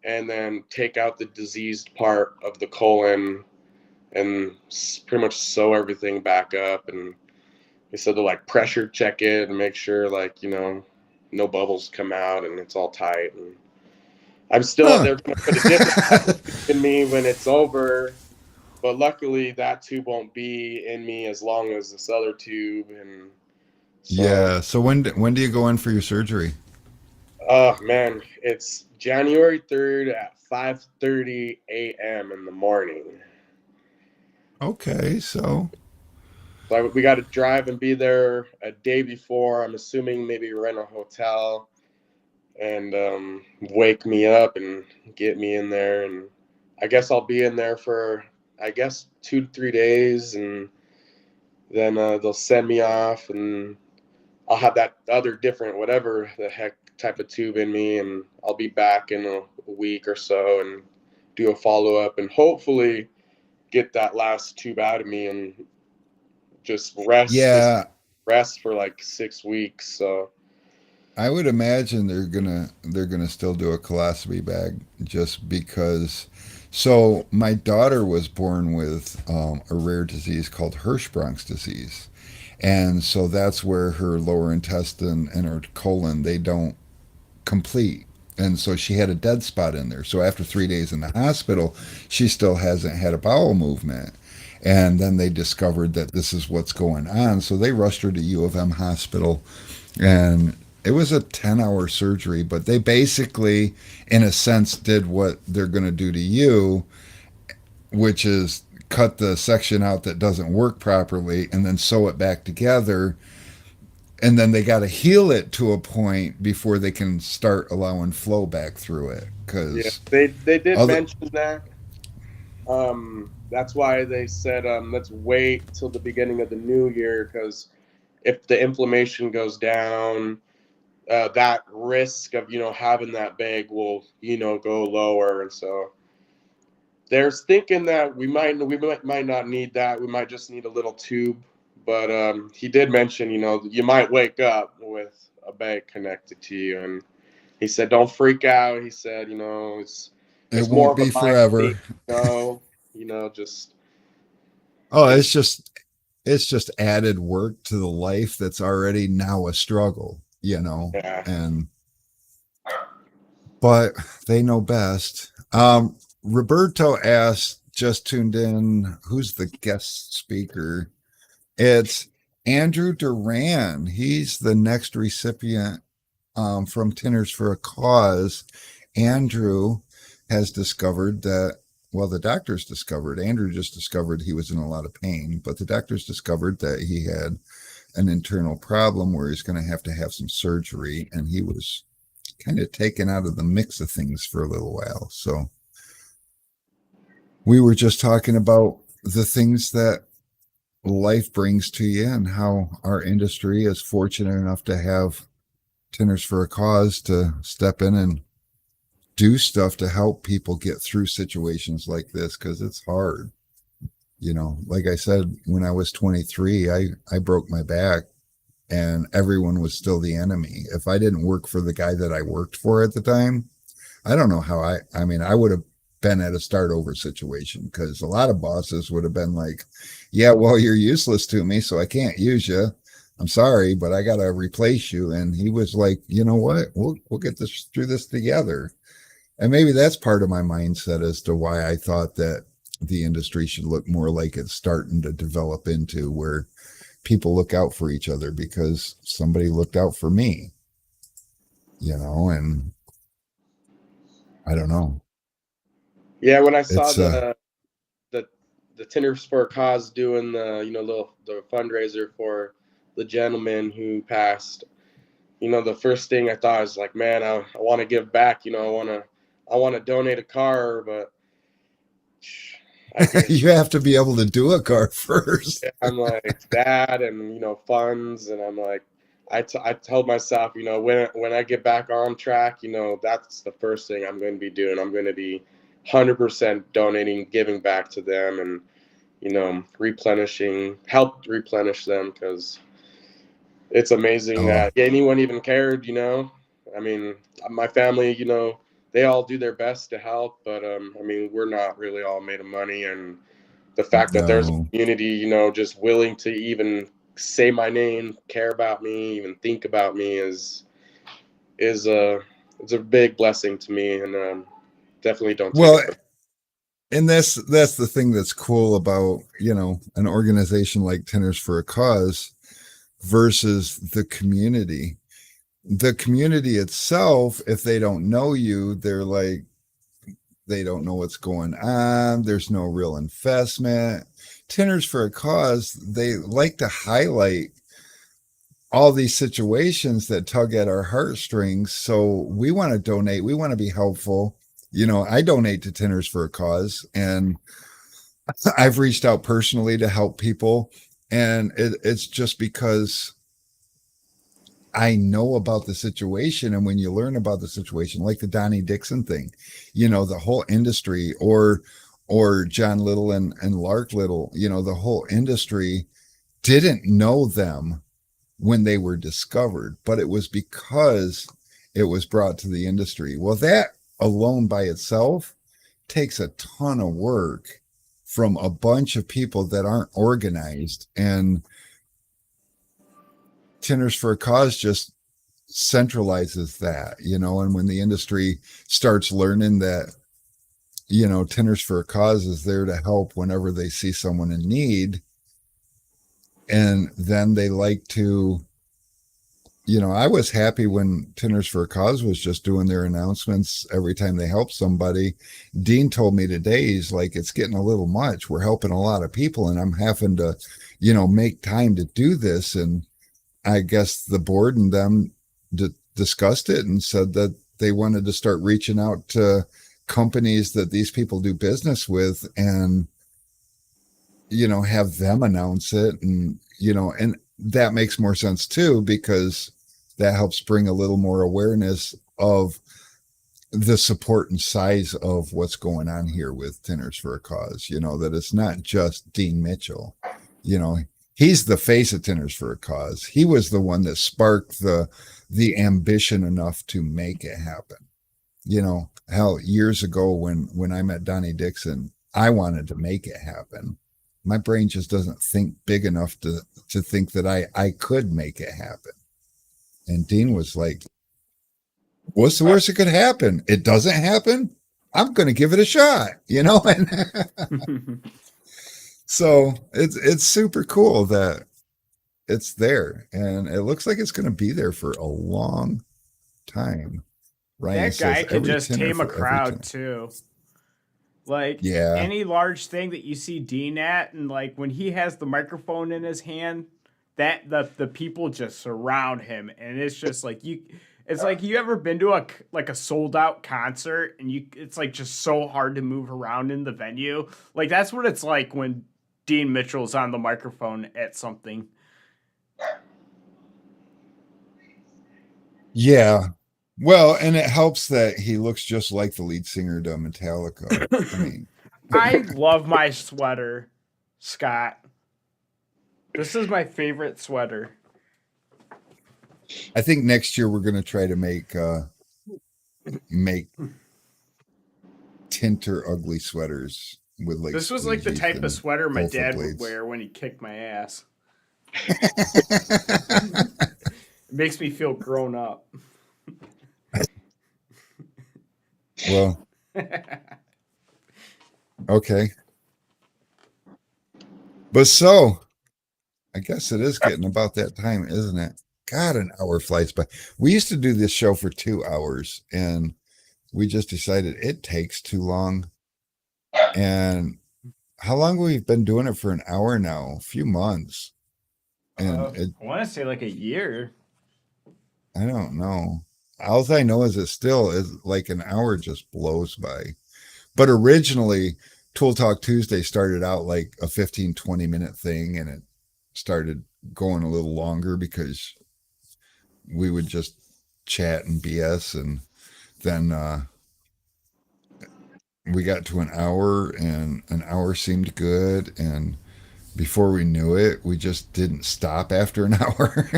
and then take out the diseased part of the colon and pretty much sew everything back up. And they said to like pressure check it and make sure like, no bubbles come out and it's all tight. And I'm still, Huh. they're going to put a different type of tube in me when it's over. But luckily that tube won't be in me as long as this other tube. And so, Yeah. So when do you go in for your surgery? oh man, it's January 3rd at 5:30 a.m. in the morning. Okay. So So we got to drive and be there a day before. I'm assuming maybe rent a hotel and wake me up and get me in there. And I guess I'll be in there for, I guess, 2 to 3 days. And then they'll send me off and I'll have that other different, whatever the heck type of tube in me. And I'll be back in a week or so and do a follow up and hopefully get that last tube out of me and just yeah, rest for like 6 weeks. So I would imagine they're gonna still do a colostomy bag just because. So my daughter was born with a rare disease called Hirschsprung's disease, and so that's where her lower intestine and her colon they don't complete. And so she had a dead spot in there. So after 3 days in the hospital, she still hasn't had a bowel movement. And then they discovered that this is what's going on. So they rushed her to U of M hospital, and it was a 10-hour surgery, but they basically, in a sense, did what they're going to do to you, which is cut the section out that doesn't work properly and then sew it back together. And then they got to heal it to a point before they can start allowing flow back through it. yeah, Because they did other, mention that. That's why they said let's wait till the beginning of the new year because if the inflammation goes down, that risk of having that bag will go lower. And so there's thinking that we might not need that. We might just need a little tube. But he did mention you might wake up with a bag connected to you, and he said don't freak out. He said it it's more won't of a be mind thing. forever. Just Oh, it's it's just added work to the life that's already now a struggle. yeah. And but they know best. Roberto asked, just tuned in, who's the guest speaker? It's Andrew Duran. He's the next recipient from Tinters for a Cause. Andrew has discovered that, well, the doctors discovered, Andrew just discovered he was in a lot of pain, but the doctors discovered that he had an internal problem where he's going to have some surgery, and he was kind of taken out of the mix of things for a little while. So we were just talking about the things that life brings to you and how our industry is fortunate enough to have Tinters for a Cause to step in and do stuff to help people get through situations like this because it's hard. Like I said, when I was 23, I broke my back and everyone was still the enemy. If I didn't work for the guy that I worked for at the time, I don't know how I mean, I would have been at a start over situation because a lot of bosses would have been like, yeah, well, you're useless to me, so I can't use you. I'm sorry, but I got to replace you. And he was like, you know what? We'll get this through this together. And maybe that's part of my mindset as to why I thought that the industry should look more like it's starting to develop into, where people look out for each other because somebody looked out for me, and I don't know. Yeah, when I saw It's the the Tinders for a Cause doing the fundraiser for the gentleman who passed, the first thing I thought was like, man, I want to give back. I want to donate a car, but I can't. you have to be able to do a car first. I'm like that, and funds, and I'm like, I told myself, when I get back on track, that's the first thing I'm going to be doing. I'm going to be 100% donating, giving back to them, and help replenish them because it's amazing Oh, that anyone even cared. I mean, my family, they all do their best to help, but I mean, we're not really all made of money, and the fact that there's a No. community, just willing to even say my name, care about me, even think about me is a it's a big blessing to me, and definitely don't take Well, it for. and that's the thing that's cool about, an organization like Tinters for a Cause versus the community. The community itself, if they don't know you, they're like, they don't know what's going on. There's no real investment. Tinters for a Cause, they like to highlight all these situations that tug at our heartstrings. So we want to donate. We want to be helpful. I donate to Tinters for a Cause, and I've reached out personally to help people. And it's just because I know about the situation. And when you learn about the situation, like the Donnie Dixon thing, the whole industry, or John Little and Lark Little, the whole industry didn't know them when they were discovered, but it was because it was brought to the industry. Well, that alone by itself takes a ton of work from a bunch of people that aren't organized. And Tinters for a Cause just centralizes that, and when the industry starts learning that, Tinters for a Cause is there to help whenever they see someone in need, and then they like to, I was happy when Tinters for a Cause was just doing their announcements every time they help somebody. Dean told me today, he's like, it's getting a little much. We're helping a lot of people, and I'm having to, make time to do this. And I guess the board and them discussed it and said that they wanted to start reaching out to companies that these people do business with, and have them announce it. And that makes more sense too, because that helps bring a little more awareness of the support and size of what's going on here with Tinters for a Cause, that it's not just Dean Mitchell. you know he's the face of Tinters for a Cause. He was the one that sparked the ambition enough to make it happen. Hell, years ago when I met Donnie Dixon, I wanted to make it happen. My brain just doesn't think big enough to think that I could make it happen. And Dean was like, what's the worst that could happen? It doesn't happen. I'm going to give it a shot. And so it's super cool that it's there, and it looks like it's going to be there for a long time. Ryan That guy says can every just tenor tame a for every crowd tenor. too. Like Yeah. any large thing that you see Dean at, and like when he has the microphone in his hand, that the people just surround him, and it's just like you. It's like you ever been to a sold out concert, and it's like just so hard to move around in the venue. Like that's what it's like when Dean Mitchell's on the microphone at something. Yeah. Well, and it helps that he looks just like the lead singer to Metallica. I mean, I love my sweater, Scott. This is my favorite sweater. I think next year we're going to try to make tinter ugly sweaters with like This was like the squeegees type of and sweater my gopher dad would blades. wear when he kicked my ass. It makes me feel grown up. Well, okay. But so I guess it is getting about that time, isn't it? God, an hour flies by. We used to do this show for 2 hours, and we just decided it takes too long. And how long we've been doing it for? An hour now, a few months. And I want to say like a year. I don't know. All I know is it still is like an hour just blows by. But originally, Tool Talk Tuesday started out like a 15-20 minute thing, and it started going a little longer because we would just chat and BS. And then we got to an hour, and an hour seemed good. And before we knew it, we just didn't stop after an hour.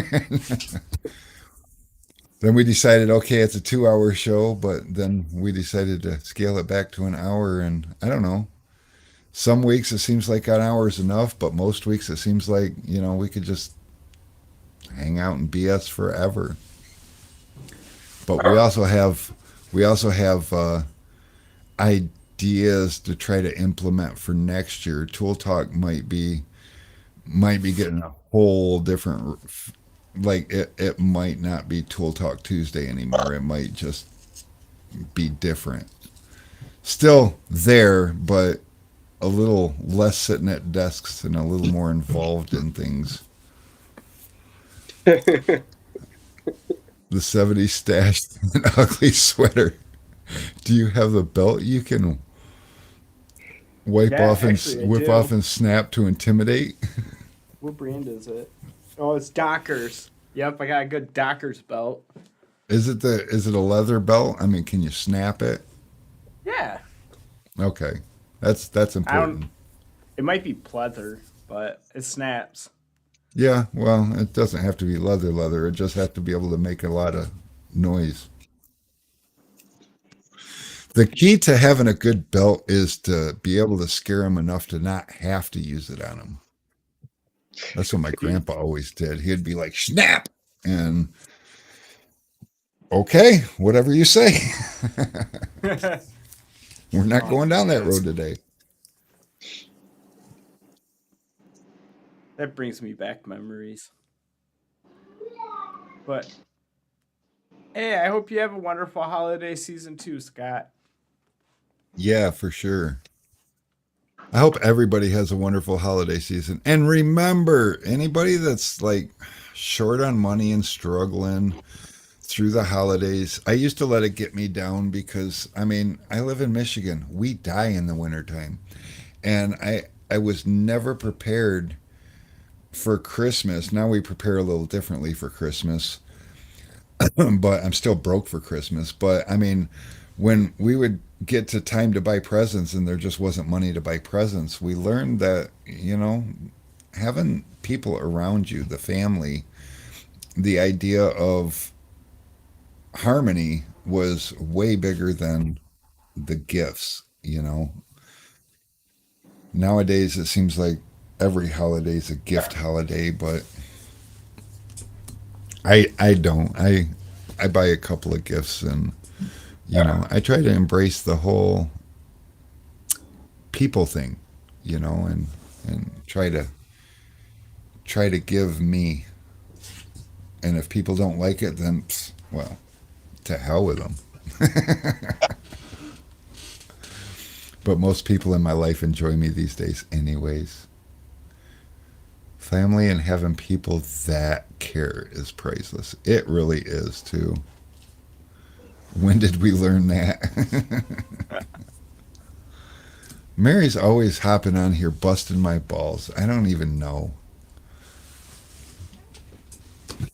Then we decided, okay, it's a 2 hour show, but then we decided to scale it back to an hour. And I don't know. Some weeks it seems like an hour is enough, but most weeks it seems like, we could just hang out and BS forever. But we also have ideas to try to implement for next year. Tool Talk might be getting a whole different, like it might not be Tool Talk Tuesday anymore. It might just be different. Still there, but a little less sitting at desks and a little more involved in things. The 70s stash an ugly sweater. Do you have the belt you can wipe Yeah, off and actually, I whip do. off and snap to intimidate? What brand is it? Oh, it's Dockers. Yep, I got a good Dockers belt. Is it a leather belt? I mean, can you snap it? Yeah, Okay. That's I don't. important. It might be pleather, but it snaps. Yeah, well, it doesn't have to be leather. It just has to be able to make a lot of noise. The key to having a good belt is to be able to scare them enough to not have to use it on them. That's what my grandpa always did. He'd be like, snap! And okay, whatever you say. Oh We're not going down that man, road today. that brings me back memories. But hey, I hope you have a wonderful holiday season too, Scott. Yeah, for sure. I hope everybody has a wonderful holiday season. And remember, anybody that's like short on money and struggling through the holidays, I used to let it get me down because I mean, I live in Michigan. We die in the wintertime. And I was never prepared for Christmas. Now we prepare a little differently for Christmas, but I'm still broke for Christmas. But I mean, when we would get to time to buy presents and there just wasn't money to buy presents, we learned that, having people around you, the family, the idea of harmony was way bigger than the gifts. Nowadays, it seems like every holiday is a gift holiday, but I don't. I buy a couple of gifts and I try to embrace the whole people thing, and try to give me. And if people don't like it, then well, to hell with them. But most people in my life enjoy me these days, anyways. Family and having people that care is priceless. It really is too. When did we learn that? Mary's always hopping on here busting my balls. I don't even know.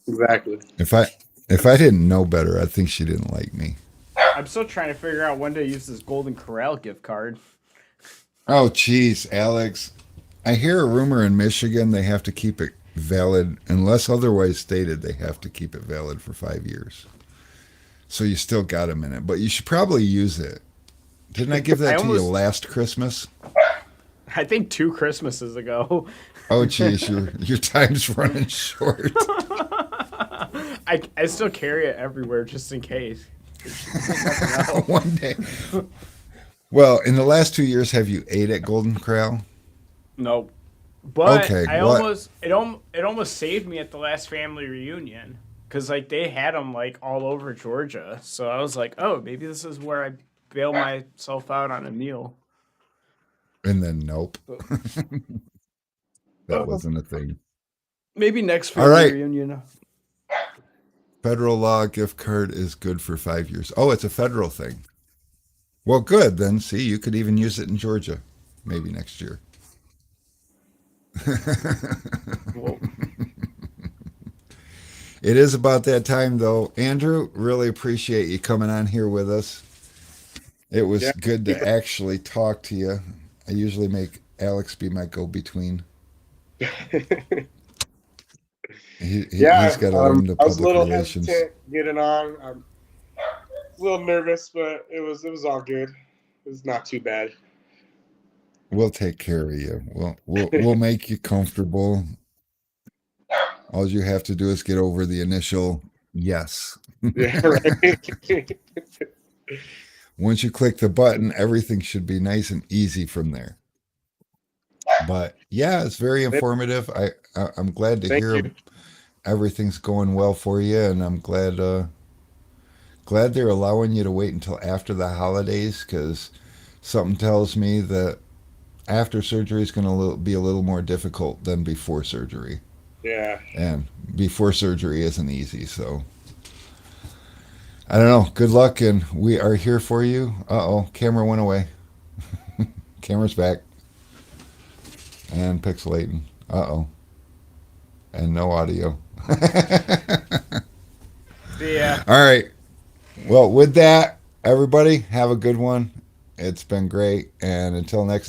Exactly. If I if I didn't know better, I think she didn't like me. I'm still trying to figure out when to use this Golden Corral gift card. Oh, jeez, Alex. I hear a rumor in Michigan they have to keep it valid, unless otherwise stated, they have to keep it valid for 5 years. So you still got a minute, but you should probably use it. Didn't I give I that to you almost, last Christmas? I think 2 Christmases ago. Oh, jeez, your time's running short. I still carry it everywhere just in case. Never know. One day. Well, in the last 2 years, have you ate at Golden Corral? Nope. But Okay, I what? almost it almost saved me at the last family reunion because like they had them like all over Georgia. So I was like, oh, maybe this is where I bail myself out on a meal. And then, nope, But, that wasn't a thing. maybe next All family right, reunion. federal law gift card is good for 5 years. Oh, it's a federal thing. Well, good. Then, see, you could even use it in Georgia, maybe next year. Well, It is about that time, though. Andrew, really appreciate you coming on here with us. It was Yeah. good to actually talk to you. I usually make Alex be my go between. He's Yeah, got to learn the I was a public little relations. hesitant getting on. I'm a little nervous, but it was all good. It was not too bad. We'll take care of you. We'll make you comfortable. All you have to do is get over the initial yes. Yeah, right. Once you click the button, everything should be nice and easy from there. But yeah, it's very informative. I'm glad to Thank you. hear everything's going well for you, and I'm glad they're allowing you to wait until after the holidays because something tells me that after surgery is going to be a little more difficult than before surgery, Yeah. and before surgery isn't easy. So I don't know. Good luck, and we are here for you. Uh-oh, camera went away. Camera's back and pixelating. Uh-oh, and no audio. See ya. All right. Well, with that, everybody, have a good one. It's been great. And until next time.